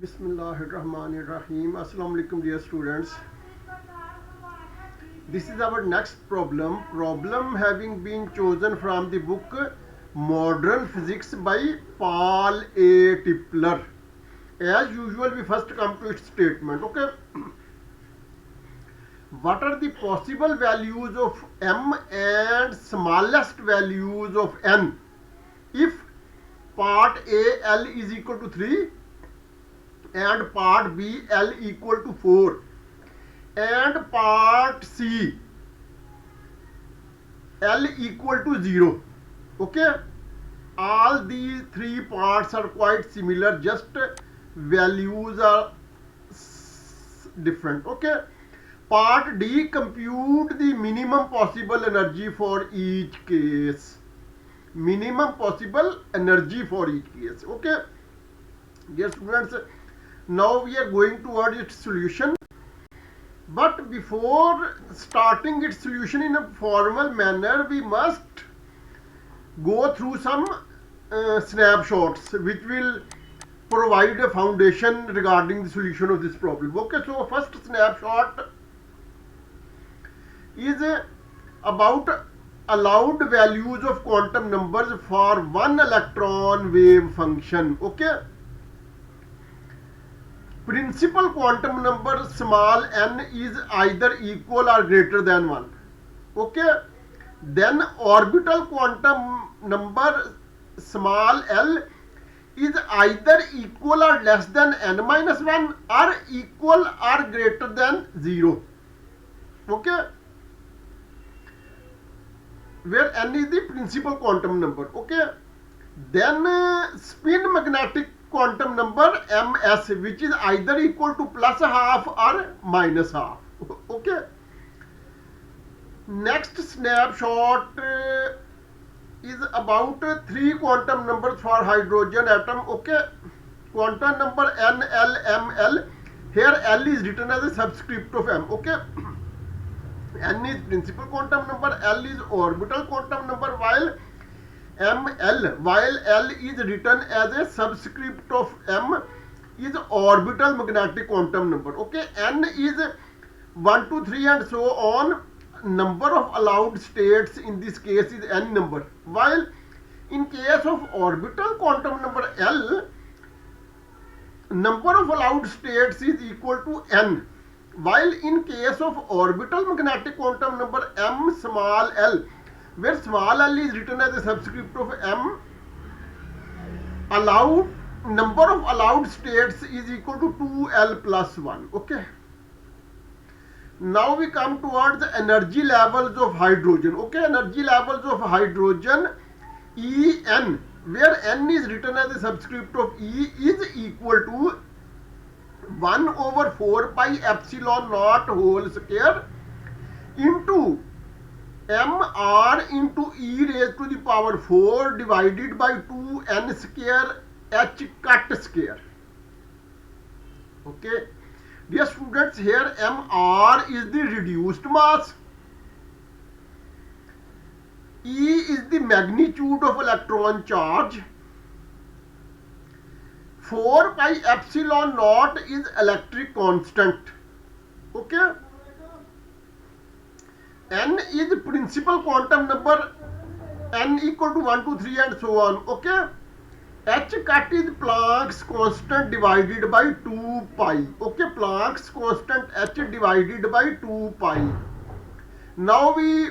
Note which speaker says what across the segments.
Speaker 1: Bismillahirrahmanirrahim. Assalamu alaikum, dear students. This is our next problem. Problem having been chosen from the book Modern Physics by Paul A. Tipler. As usual, we first come to its statement. Okay. What are the possible values of m and smallest values of n if part A L is equal to 3 and part B L equal to 4 and part C L equal to 0? Okay, all these three parts are quite similar, just values are different. Okay, part D, compute the minimum possible energy for each case. Minimum possible energy for each case. Okay, dear students, now we are going towards its solution, but before starting its solution in a formal manner, we must go through some snapshots which will provide a foundation regarding the solution of this problem. Okay, so first snapshot is about allowed values of quantum numbers for one electron wave function. Okay, principal quantum number small n is either equal or greater than 1. Okay, then orbital quantum number small l is either equal or less than n minus 1 or equal or greater than 0. Okay, where n is the principal quantum number. Okay, then spin magnetic quantum number ms, which is either equal to plus half or minus half. Okay, next snapshot is about three quantum numbers for hydrogen atom. Okay, quantum number n, l, m, l. Here l is written as a subscript of m. Okay, n is principal quantum number, l is orbital quantum number, while l is written as a subscript of m is orbital magnetic quantum number. Okay, n is 1, 2, 3 and so on. Number of allowed states in this case is n number, while in case of orbital quantum number l, number of allowed states is equal to n, while in case of orbital magnetic quantum number m small l, where small l is written as a subscript of m, allowed number of allowed states is equal to 2l plus 1. Okay, now we come towards the energy levels of hydrogen. Okay, energy levels of hydrogen En, where n is written as a subscript of E, is equal to 1 over 4 pi epsilon naught whole square into mr into e raised to the power 4 divided by 2n square h cut square. Okay, dear students, here mr is the reduced mass, e is the magnitude of electron charge, 4 pi epsilon naught is electric constant. Okay, n is principal quantum number, n equal to 1, 2, 3 and so on. Okay, h cut is Planck's constant divided by 2 pi. Okay, Planck's constant h divided by 2 pi. Now we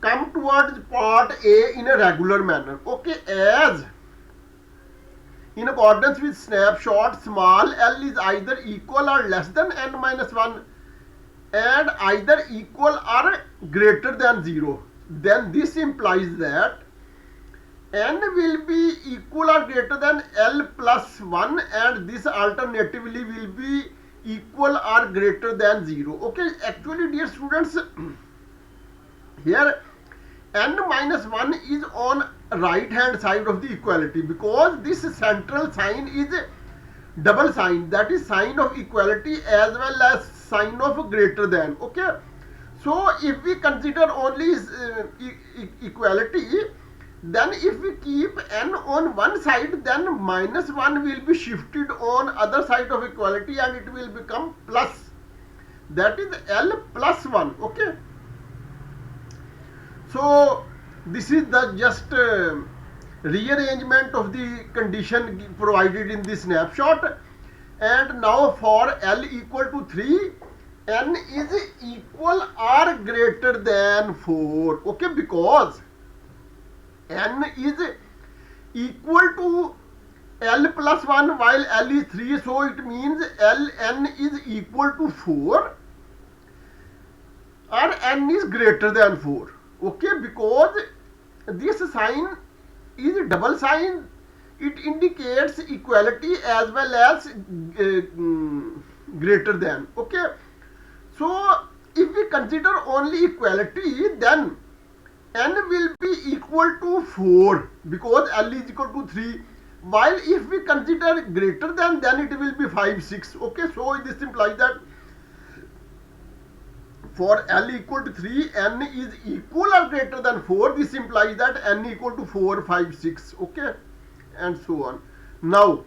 Speaker 1: come towards part A in a regular manner. Okay, as in accordance with snapshot, small l is either equal or less than n minus 1 and either equal or greater than 0, then this implies that n will be equal or greater than l plus 1 and this alternatively will be equal or greater than 0. Okay, actually dear students, here n minus 1 is on right hand side of the equality, because this central sign is double sign, that is sign of equality as well as sign of greater than. Okay, so if we consider only equality, Then if we keep n on one side, then minus 1 will be shifted on other side of equality and it will become plus. That is L plus 1. Okay. So this is the just rearrangement of the condition provided in this snapshot. And now for L equal to 3, n is equal or greater than 4. Okay, because n is equal to L plus 1 while L is 3, so it means n is equal to 4 or n is greater than 4. Okay, because this sign is double sign, it indicates equality as well as greater than. Okay, so if we consider only equality, then n will be equal to 4 because L is equal to 3, while if we consider greater than, then it will be 5, 6. Okay, so this implies that for L equal to 3, n is equal or greater than 4. This implies that n equal to 4, 5, 6. Okay, and so on. Now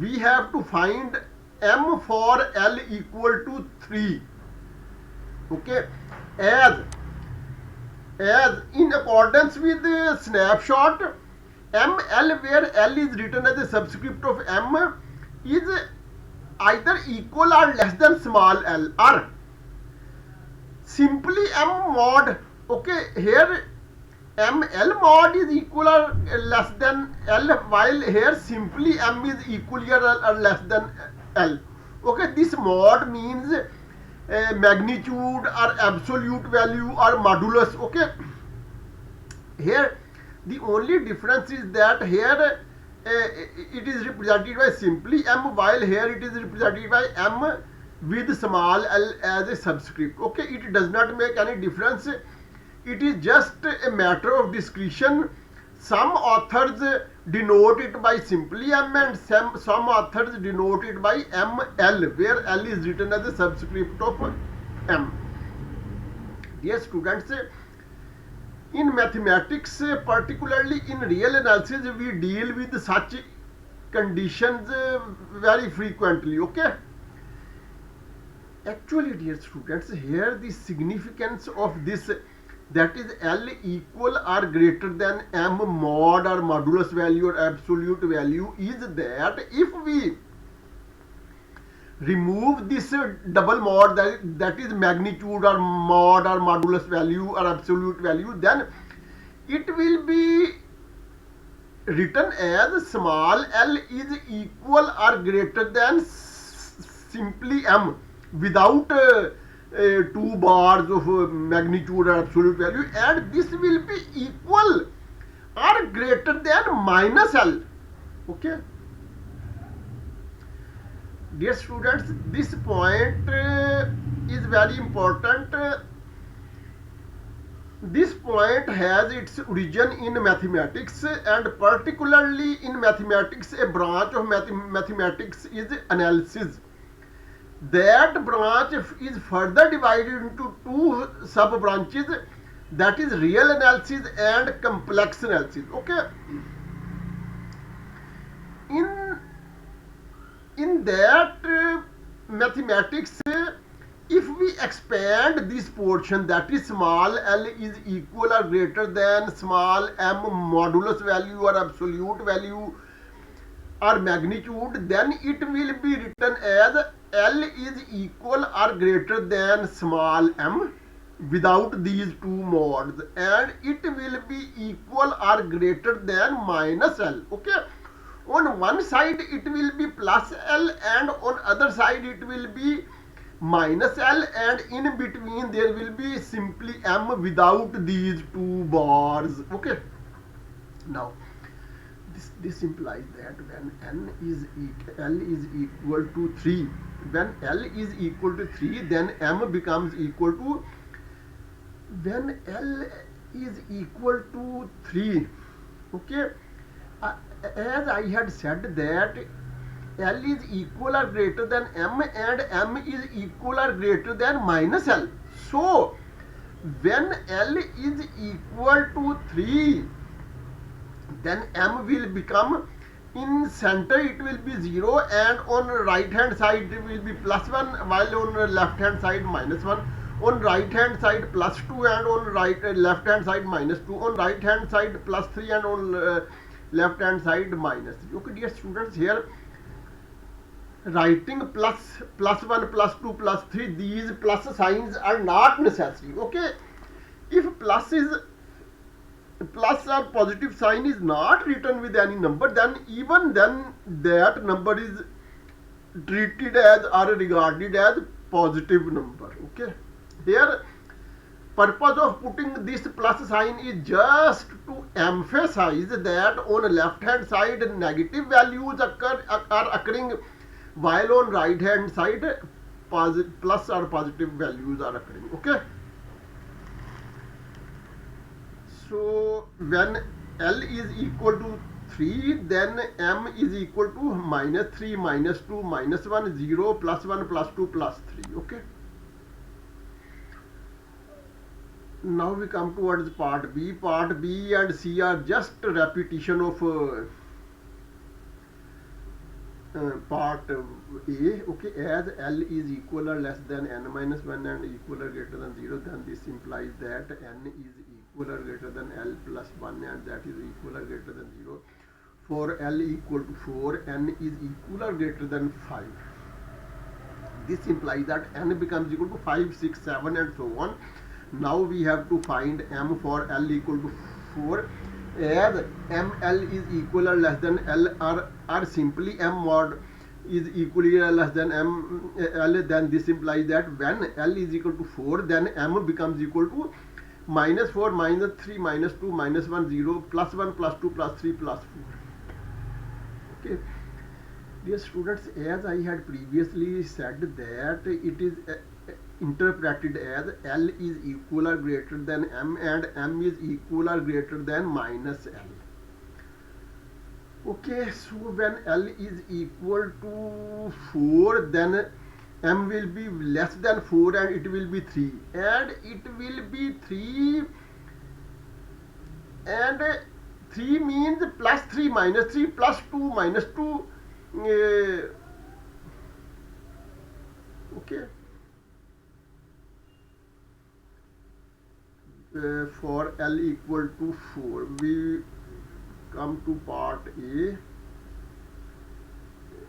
Speaker 1: we have to find m for L equal to 3. Okay, as in accordance with the snapshot, ml, where L is written as a subscript of m, is either equal or less than small l, or simply m mod. Okay, here ml mod is equal or less than l, while here simply m is equal or less than l. Okay, this mod means magnitude or absolute value or modulus. Okay, here the only difference is that here it is represented by simply m, while here it is represented by m with small l as a subscript. Okay, it does not make any difference. It is just a matter of discretion. Some authors denote it by simply m and some authors denote it by ml, where l is written as a subscript of m. Dear students, in mathematics, particularly in real analysis, we deal with such conditions very frequently. Okay, actually, dear students, here the significance of this, that is L equal or greater than m mod or modulus value or absolute value, is that if we remove this double mod, that is magnitude or mod or modulus value or absolute value, then it will be written as small l is equal or greater than simply m without 2 bars of magnitude or absolute value, and this will be equal or greater than minus l. Okay, dear students, this point is very important. This point has its origin in mathematics, and particularly in mathematics, a branch of mathematics is analysis. That branch is further divided into 2 sub branches, that is real analysis and complex analysis. Okay, in that mathematics, if we expand this portion, that is small l is equal or greater than small m modulus value or absolute value or magnitude, then it will be written as L is equal or greater than small m without these 2 mods, and it will be equal or greater than minus l. Okay, on one side it will be plus l and on other side it will be minus l, and in between there will be simply m without these 2 bars. Okay, now this implies that when L is equal to 3, when L is equal to 3, then m becomes equal to, when L is equal to 3, okay, as I had said that L is equal or greater than m and m is equal or greater than minus L. So when L is equal to 3, then m will become, in center it will be 0, and on right hand side it will be plus 1, while on left hand side minus 1, on right hand side plus 2, and on left hand side minus 2, on right hand side plus 3, and on left hand side minus 3. Okay dear students, here writing plus 1 plus 2 plus 3, these plus signs are not necessary. Okay, if plus or positive sign is not written with any number, then even then that number is treated as or regarded as positive number. Okay, here purpose of putting this plus sign is just to emphasize that on left hand side negative values are occurring, while on right hand side plus or positive values are occurring. Okay, so when L is equal to 3, then M is equal to minus 3, minus 2, minus 1, 0, plus 1, plus 2, plus 3. Okay, now we come towards part B. Part B and C are just repetition of part A. Okay, as L is equal or less than n minus 1 and equal or greater than 0, then this implies that n is equal or greater than L plus 1, and that is equal or greater than 0. For L equal to 4, n is equal or greater than 5. This implies that n becomes equal to 5, 6, 7 and so on. Now we have to find m for L equal to 4. As ml is equal or less than L, or simply m mod is equally or less than ml, then this implies that when L is equal to 4, then m becomes equal to minus 4, minus 3, minus 2, minus 1, 0, plus 1, plus 2, plus 3, plus 4. Okay, dear students, as I had previously said that it is interpreted as L is equal or greater than m, and m is equal or greater than minus L. Okay, so when L is equal to 4, then m will be less than 4 and it will be 3, and it will be 3, and 3 means plus 3, minus 3, plus 2, minus 2. Okay, for L equal to 4, we come to part A.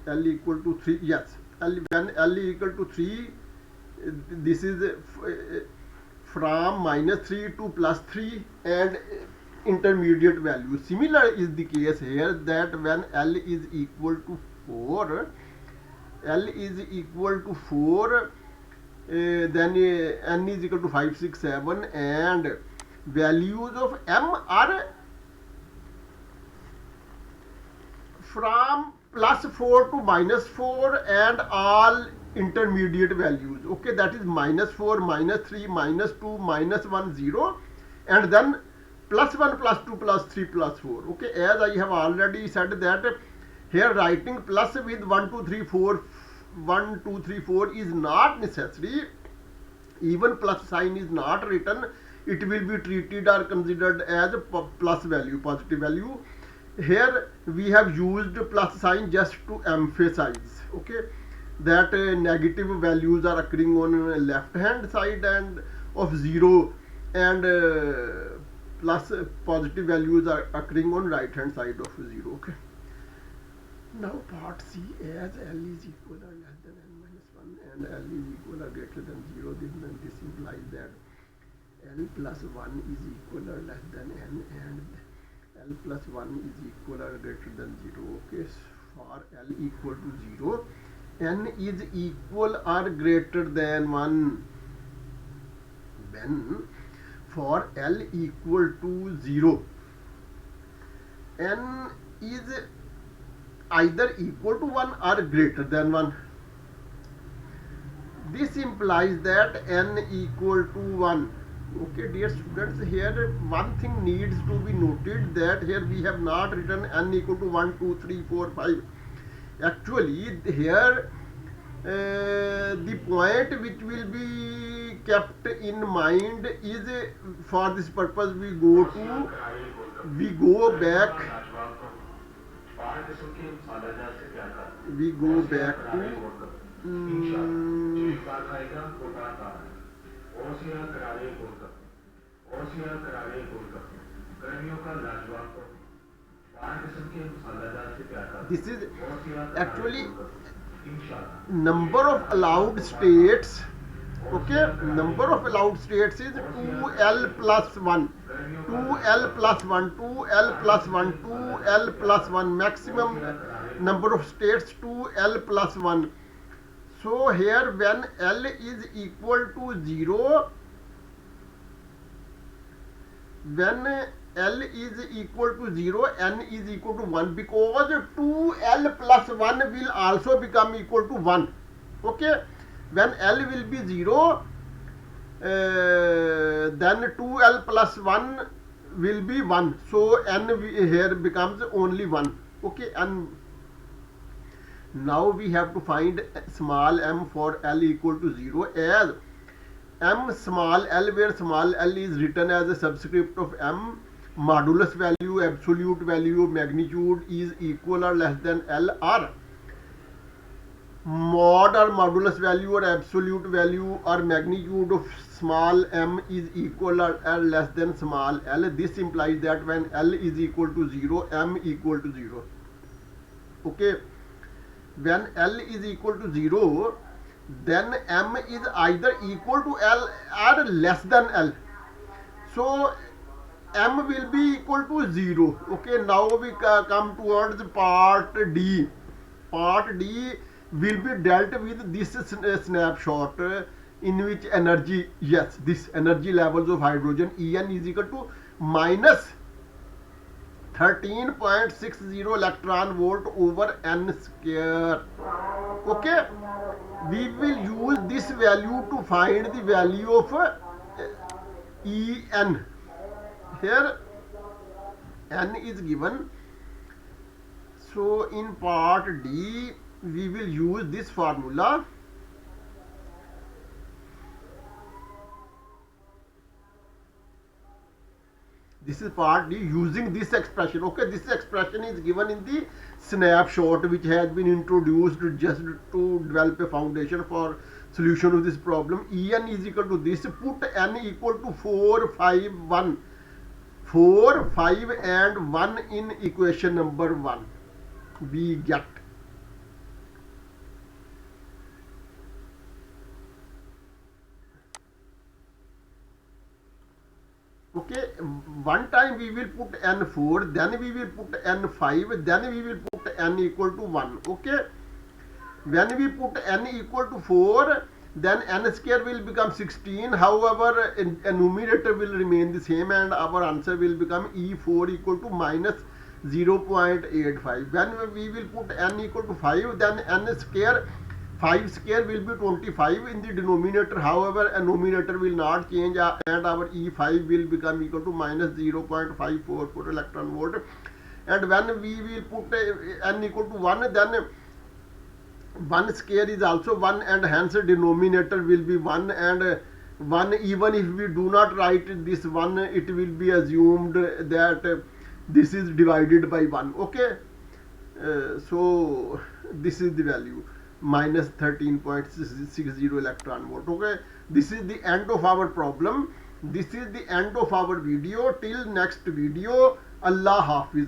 Speaker 1: L equal to 3, yes, when L equal to 3, this is from minus 3 to plus 3 and intermediate value. Similar is the case here, that when L is equal to 4, then n is equal to 5, 6, 7, and values of m are from plus 4 to minus 4 and all intermediate values. Okay, that is minus 4, minus 3, minus 2, minus 1, 0, and then plus 1, plus 2, plus 3, plus 4. Okay, as I have already said that here writing plus with 1, 2, 3, 4, 1, 2, 3, 4 is not necessary. Even plus sign is not written, it will be treated or considered as a plus value, positive value. Here we have used plus sign just to emphasize, okay, that negative values are occurring on left hand side and of 0, and plus positive values are occurring on right hand side of 0. Okay, now part C, as L is equal or less than n minus 1 and L is equal or greater than 0, then this implies that L plus 1 is equal or less than n, and L plus 1 is equal or greater than 0. Okay, for L equal to 0, n is equal or greater than 1. When for L equal to 0, n is either equal to 1 or greater than 1. This implies that n equal to 1. Okay, dear students, here one thing needs to be noted, that here we have not written n equal to 1, 2, 3, 4, 5. Actually, here the point which will be kept in mind is, for this purpose we go to we go back to mm, this is actually number of allowed states. Okay, number of allowed states is 2l plus 1, 2l plus 1, 2l plus 1, 2l plus 1, maximum number of states 2l plus 1. So here when l is equal to 0, when l is equal to 0, n is equal to 1, because 2l plus 1 will also become equal to 1. Okay, when l will be 0, then 2l plus 1 will be 1, so n here becomes only 1. Okay, and now we have to find small m for l equal to 0, as m small l, where small l is written as a subscript of m, modulus value, absolute value, magnitude is equal or less than l, or mod or modulus value or absolute value or magnitude of small m is equal or less than small l. This implies that when l is equal to 0, m equal to 0. Okay, when l is equal to 0, then m is either equal to l or less than l. So m will be equal to 0. Okay, now we come towards part D. Part D will be dealt with this snapshot, in which energy, yes, this energy levels of hydrogen En is equal to minus 13.60 electron volt over n square. Okay, we will use this value to find the value of En. Here n is given, so in part D we will use this formula. This is part D using this expression. Okay, this expression is given in the snapshot which has been introduced just to develop a foundation for solution of this problem. En is equal to this. Put n equal to 4, 5, 1. 4, 5 and 1 in equation number 1. We get okay, one time we will put n4, then we will put n5, then we will put n equal to 1. Okay, when we put n equal to 4, then n square will become 16. However, a numerator will remain the same and our answer will become E4 equal to minus 0.85. When we will put n equal to 5, then n square, 5 square will be 25 in the denominator. However, a numerator will not change and our E5 will become equal to minus 0.544 electron volt. And when we will put n equal to 1, then 1 square is also 1 and hence denominator will be 1, and 1, even if we do not write this 1, it will be assumed that this is divided by 1. Okay, so this is the value, minus 13.60 electron volt. Okay, this is the end of our problem. This is the end of our video. Till next video, Allah Hafiz.